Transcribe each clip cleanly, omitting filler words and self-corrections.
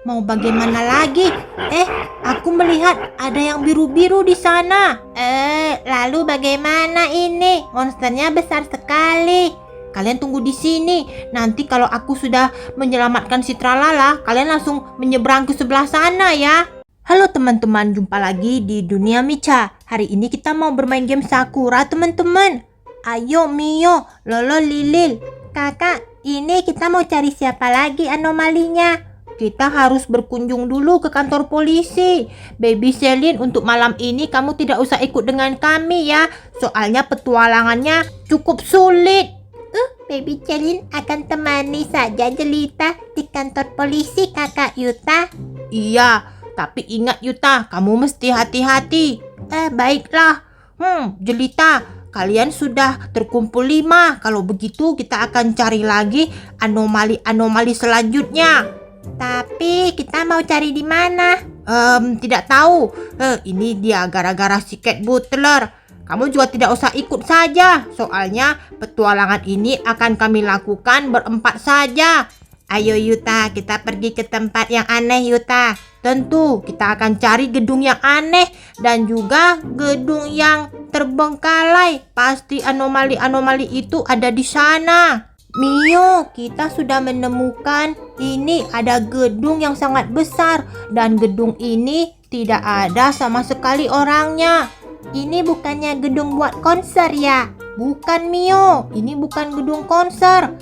Mau bagaimana lagi? Aku melihat ada yang biru-biru di sana. Lalu bagaimana ini? Monsternya besar sekali. Kalian tunggu di sini. Nanti kalau aku sudah menyelamatkan si Tralala, kalian langsung menyeberang ke sebelah sana ya. Halo teman-teman, jumpa lagi di Dunia Micha. Hari ini kita mau bermain game Sakura teman-teman. Ayo Mio, Lolo, Lilil. Kakak, ini kita mau cari siapa lagi anomalinya? Kita harus berkunjung dulu ke kantor polisi. Baby Selin, untuk malam ini kamu tidak usah ikut dengan kami ya. Soalnya petualangannya cukup sulit. Baby Selin akan temani saja Jelita di kantor polisi Kakak Yuta. Iya, tapi ingat Yuta, kamu mesti hati-hati. Baiklah. Jelita, kalian sudah terkumpul 5. Kalau begitu kita akan cari lagi anomali-anomali selanjutnya. Tapi kita mau cari di mana? Tidak tahu. Ini dia gara-gara si Cat Butler. Kamu juga tidak usah ikut saja. Soalnya petualangan ini akan kami lakukan berempat saja. Ayo Yuta, kita pergi ke tempat yang aneh Yuta. Tentu kita akan cari gedung yang aneh dan juga gedung yang terbengkalai. Pasti anomali-anomali itu ada di sana. Mio, kita sudah menemukan ini ada gedung yang sangat besar dan gedung ini tidak ada sama sekali orangnya. Ini bukannya gedung buat konser ya? Bukan Mio, ini bukan gedung konser.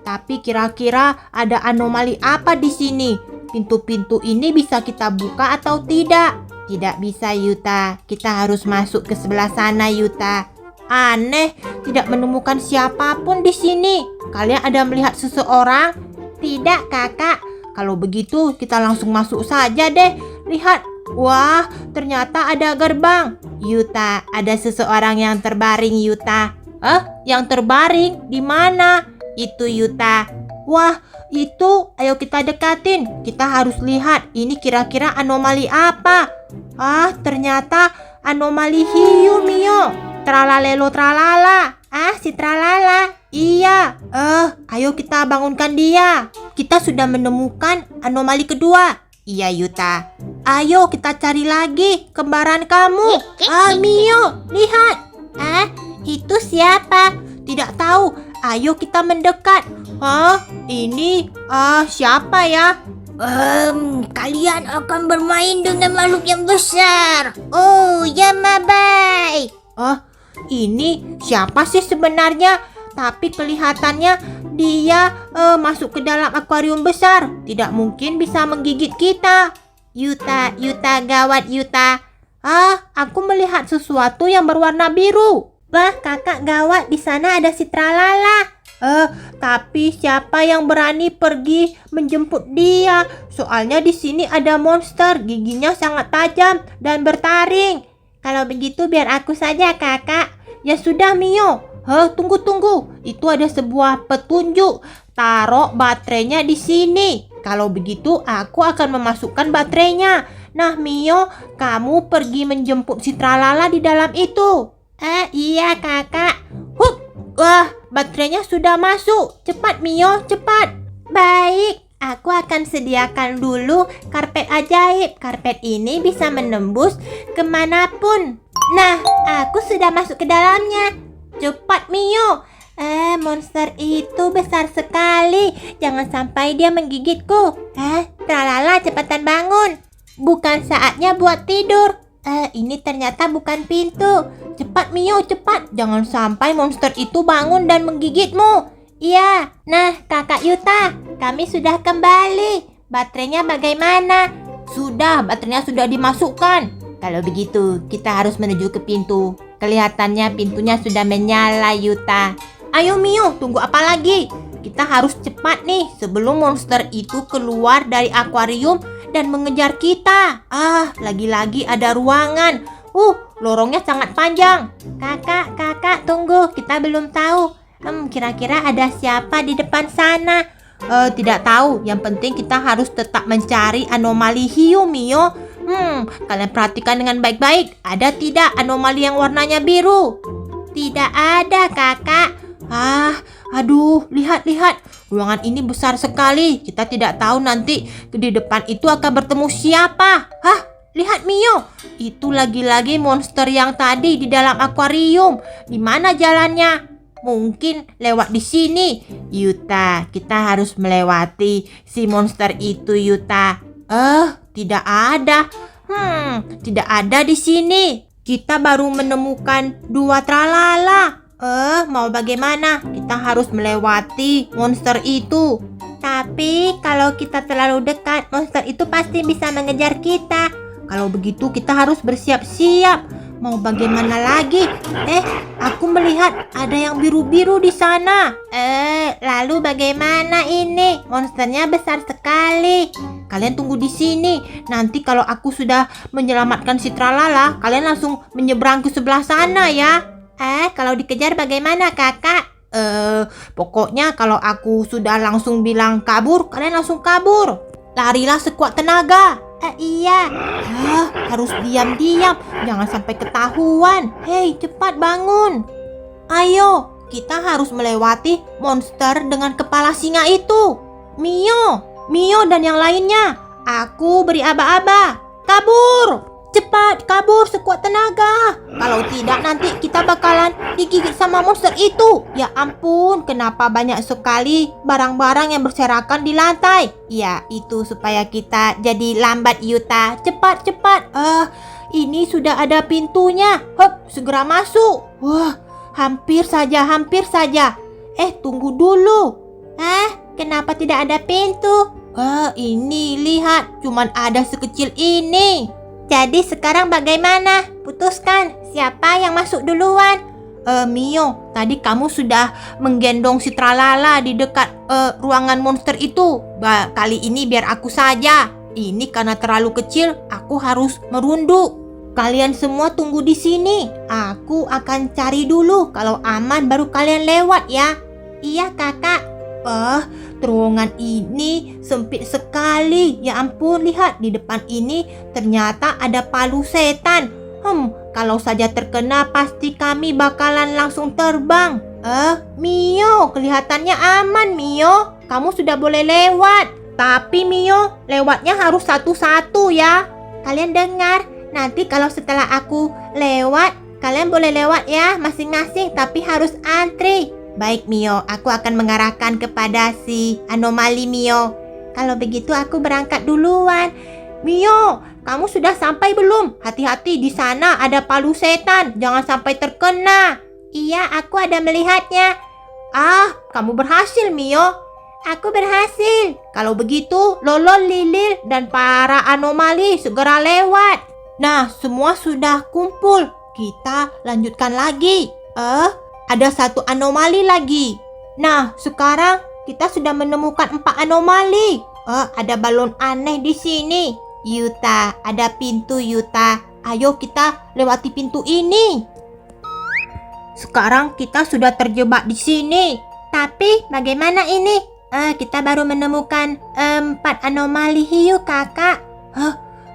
Tapi kira-kira ada anomali apa di sini? Pintu-pintu ini bisa kita buka atau tidak? Tidak bisa Yuta, kita harus masuk ke sebelah sana Yuta. Aneh, tidak menemukan siapapun di sini. Kalian ada melihat seseorang? Tidak, Kakak. Kalau begitu, kita langsung masuk saja deh. Lihat. Wah, ternyata ada gerbang. Yuta, ada seseorang yang terbaring, Yuta. Yang terbaring? Di mana? Itu Yuta. Wah, itu. Ayo kita dekatin. Kita harus lihat. Ini kira-kira anomali apa? Ternyata anomali hiu, Mio. Tralalelo tralala. Si Tralala. Iya. Ayo kita bangunkan dia. Kita sudah menemukan anomali kedua. Iya Yuta. Ayo kita cari lagi kembaran kamu. Mio, lihat. Itu siapa? Tidak tahu. Ayo kita mendekat. Ini siapa ya? Kalian akan bermain dengan makhluk yang besar. Oh, Yamabai. Ini siapa sih sebenarnya? Tapi kelihatannya dia masuk ke dalam akuarium besar. Tidak mungkin bisa menggigit kita. Yuta, gawat Yuta. Aku melihat sesuatu yang berwarna biru. Wah, Kakak gawat, di sana ada si Tralala. Tapi siapa yang berani pergi menjemput dia? Soalnya di sini ada monster, giginya sangat tajam dan bertaring. Kalau begitu biar aku saja Kakak. Ya sudah Mio. Tunggu. Itu ada sebuah petunjuk. Taruh baterainya di sini. Kalau begitu aku akan memasukkan baterainya. Nah Mio, kamu pergi menjemput si Tralala di dalam itu. Iya Kakak. Wah, baterainya sudah masuk. Cepat Mio, cepat. Baik. Aku akan sediakan dulu karpet ajaib. Karpet ini bisa menembus kemanapun. Nah, aku sudah masuk ke dalamnya. Cepat Mio. Monster itu besar sekali. Jangan sampai dia menggigitku. Tralala, cepatan bangun. Bukan saatnya buat tidur. Ini ternyata bukan pintu. Cepat Mio, cepat. Jangan sampai monster itu bangun dan menggigitmu. Iya, nah Kakak Yuta, kami sudah kembali. Baterainya bagaimana? Baterainya sudah dimasukkan. Kalau begitu, kita harus menuju ke pintu. Kelihatannya pintunya sudah menyala Yuta. Ayo Mio, tunggu apa lagi? Kita harus cepat nih sebelum monster itu keluar dari akuarium dan mengejar kita. Lagi-lagi ada ruangan. Lorongnya sangat panjang. Kakak, tunggu. Kita belum tahu. Kira-kira ada siapa di depan sana? Tidak tahu. Yang penting kita harus tetap mencari anomali hiu, Mio. Kalian perhatikan dengan baik-baik. Ada tidak anomali yang warnanya biru? Tidak ada, Kakak. Aduh, lihat. ruangan ini besar sekali. Kita tidak tahu nanti di depan itu akan bertemu siapa. Hah? Lihat Mio, itu lagi-lagi monster yang tadi di dalam akuarium. Di mana jalannya? Mungkin lewat di sini. Yuta, kita harus melewati si monster itu, Yuta. Tidak ada. Tidak ada di sini. Kita baru menemukan 2 tralala. Mau bagaimana? Kita harus melewati monster itu. Tapi kalau kita terlalu dekat, monster itu pasti bisa mengejar kita. Kalau begitu kita harus bersiap-siap. Mau bagaimana lagi? Aku melihat ada yang biru-biru di sana. Lalu bagaimana ini? Monsternya besar sekali. Kalian tunggu di sini. Nanti kalau aku sudah menyelamatkan si tralala, kalian langsung menyeberang ke sebelah sana ya. Kalau dikejar bagaimana kakak? Pokoknya kalau aku sudah langsung bilang kabur, kalian langsung kabur. Larilah sekuat tenaga. Iya. Harus diam-diam. Jangan sampai ketahuan. Hei, cepat bangun. Ayo, kita harus melewati monster dengan kepala singa itu. Mio dan yang lainnya. Aku beri aba-aba. Kabur. Cepat, kabur sekuat tenaga. Kalau tidak nanti kita bakalan digigit sama monster itu. Ya ampun, kenapa banyak sekali barang-barang yang berserakan di lantai? Ya, itu supaya kita jadi lambat, Yuta. Cepat. Ini sudah ada pintunya. Segera masuk. Wah, hampir saja. Tunggu dulu. Kenapa tidak ada pintu? Ini lihat, cuman ada sekecil ini. Jadi sekarang bagaimana? Putuskan, siapa yang masuk duluan? Mio, tadi kamu sudah menggendong si tralala di dekat ruangan monster itu. Kali ini biar aku saja. Ini karena terlalu kecil, aku harus merunduk. Kalian semua tunggu di sini. Aku akan cari dulu. Kalau aman baru kalian lewat ya. Iya kakak. Terowongan ini sempit sekali. Ya ampun, lihat di depan ini ternyata ada palu setan. Kalau saja terkena pasti kami bakalan langsung terbang. Mio, kelihatannya aman Mio. Kamu sudah boleh lewat. Tapi Mio, lewatnya harus satu-satu ya. Kalian dengar, nanti kalau setelah aku lewat, kalian boleh lewat ya masing-masing, tapi harus antri. Baik Mio, aku akan mengarahkan kepada si anomali Mio. Kalau begitu aku berangkat duluan. Mio, kamu sudah sampai belum? Hati-hati, di sana ada palu setan. Jangan sampai terkena. Iya, aku ada melihatnya. Kamu berhasil Mio. Aku berhasil. Kalau begitu, Lolo, Lilir, dan para anomali segera lewat. Nah, semua sudah kumpul. Kita lanjutkan lagi. Ada satu anomali lagi. Nah, sekarang kita sudah menemukan 4 anomali. Ada balon aneh di sini. Yuta, ada pintu Yuta. Ayo kita lewati pintu ini. Sekarang kita sudah terjebak di sini. Tapi bagaimana ini? Kita baru menemukan 4 anomali hiu kakak.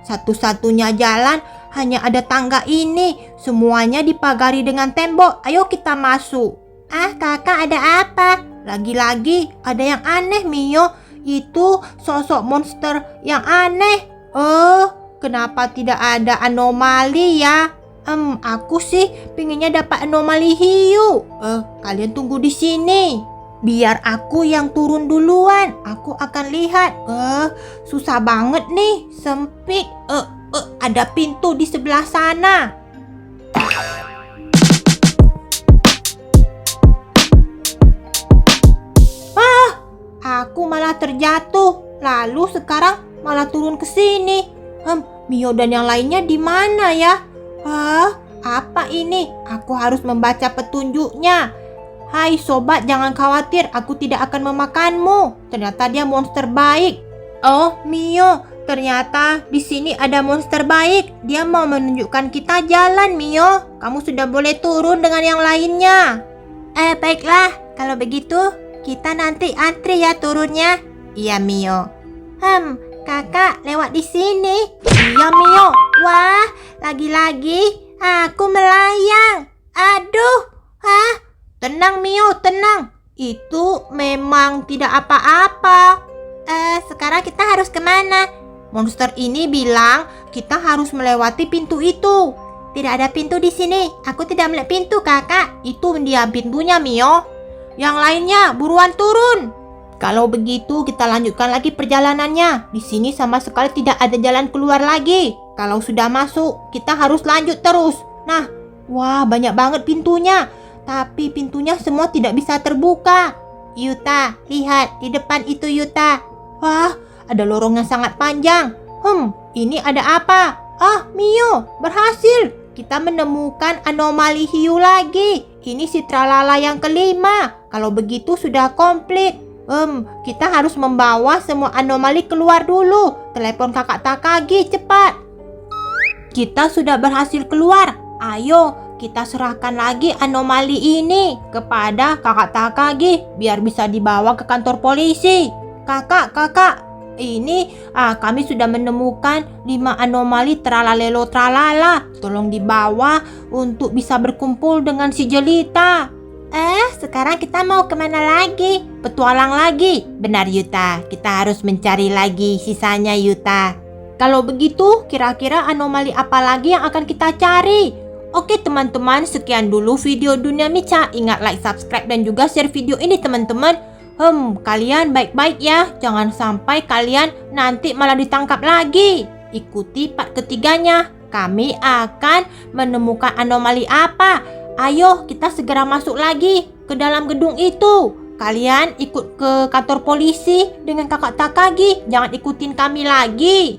Satu-satunya jalan hanya ada tangga ini. Semuanya dipagari dengan tembok. Ayo kita masuk. Kakak, ada apa? Lagi-lagi ada yang aneh Mio. Itu sosok monster yang aneh. Kenapa tidak ada anomali ya? Aku sih pinginnya dapat anomali hiu. Kalian tunggu di sini. Biar aku yang turun duluan. Aku akan lihat. Susah banget nih. Sempit. Ada pintu di sebelah sana. Aku malah terjatuh. Lalu sekarang malah turun ke sini. Mio dan yang lainnya di mana ya? Apa ini? Aku harus membaca petunjuknya. Hai sobat, jangan khawatir, aku tidak akan memakanmu. Ternyata dia monster baik. Oh, Mio, ternyata di sini ada monster baik. Dia mau menunjukkan kita jalan, Mio. Kamu sudah boleh turun dengan yang lainnya. Baiklah, kalau begitu kita nanti antri ya turunnya. Iya, Mio. Kakak lewat di sini. Iya, Mio. Wah, lagi-lagi aku melayang. Aduh. Tenang Mio, tenang. Itu memang tidak apa-apa. Sekarang kita harus kemana? Monster ini bilang kita harus melewati pintu itu. Tidak ada pintu di sini. Aku tidak melihat pintu, kakak. Itu dia pintunya, Mio. Yang lainnya, buruan turun. Kalau begitu, kita lanjutkan lagi perjalanannya. Di sini sama sekali tidak ada jalan keluar lagi. Kalau sudah masuk, kita harus lanjut terus. Nah, wah, banyak banget pintunya. Tapi pintunya semua tidak bisa terbuka. Yuta, lihat di depan itu, Yuta. Wah, ada lorong yang sangat panjang. Ini ada apa? Ah, Mio, berhasil. Kita menemukan anomali hiu lagi. Ini si Tralala yang kelima. Kalau begitu sudah komplit. Kita harus membawa semua anomali keluar dulu. Telepon kakak Takagi cepat. Kita sudah berhasil keluar. Ayo, kita serahkan lagi anomali ini kepada kakak Takagi biar bisa dibawa ke kantor polisi. Kakak, ini kami sudah menemukan 5 anomali tralalelo tralala. Tolong dibawa untuk bisa berkumpul dengan si Jelita. Sekarang kita mau kemana lagi? Petualang lagi. Benar, Yuta. Kita harus mencari lagi sisanya, Yuta. Kalau begitu, kira-kira anomali apa lagi yang akan kita cari? Oke teman-teman, sekian dulu video Dunia Mica. Ingat like, subscribe, dan juga share video ini teman-teman. Kalian baik-baik ya. Jangan sampai kalian nanti malah ditangkap lagi. Ikuti part ketiganya. Kami akan menemukan anomali apa. Ayo kita segera masuk lagi ke dalam gedung itu. Kalian ikut ke kantor polisi dengan kakak Takagi. Jangan ikutin kami lagi.